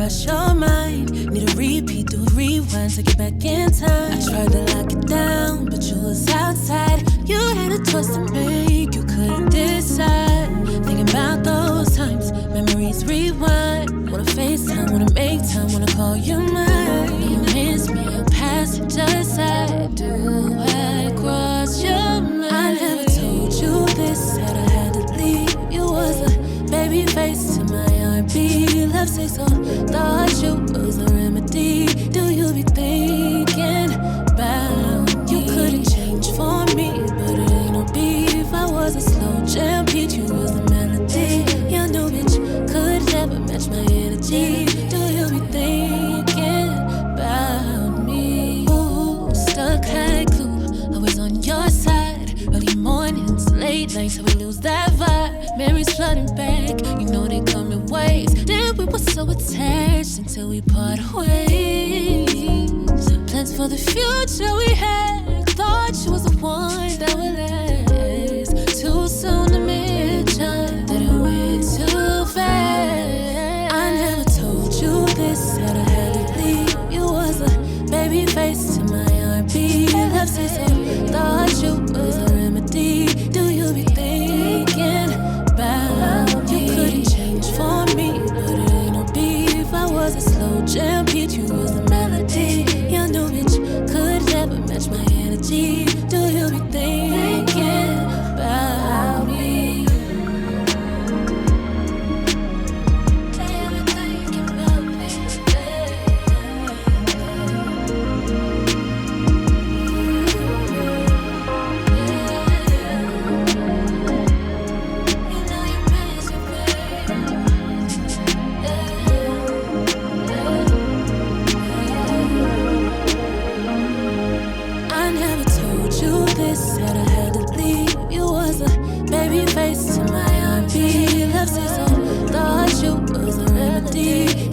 lost your mind. Need a repeat, do a rewind to get back in time. I tried to lock it down, but you was outside. You had a choice to make, you couldn't decide. Thinking about those times, memories rewind. Wanna FaceTime, wanna make time, wanna call you mine. You miss me, your passenger side. Do I cross your mind? I never told you this, said I had to leave. You was a baby face to my R&B. Love sick, so thought you was a remedy. Do you be thinking about me? You couldn't change for me, but it ain't no beef. I was a slow jam beat, you was a melody. Your new bitch could never match my energy. Do you be thinking about me? Ooh, stuck high glue, always on your side. Early mornings, late nights, so we lose that vibe. Memories flooding back, you know they come in waves. Then we were so attached until we part ways. Plans for the future we had, thought you was the one that would last. Too soon to mention that it went too fast. I never told you this, said I had to leave. You was a baby face to my R&B. Love says so, thought you was a remedy. Do you be thinking about me? You couldn't change for me, but it ain't no beef. I was a slow jam beat, you was a melody. Your new bitch could never match my energy. Do you be thinking about me? Do you be thinking about me? You know you miss me, baby. I never told you this, said I had to leave. You was a baby face to my R&B. Love says so, thought you was a remedy.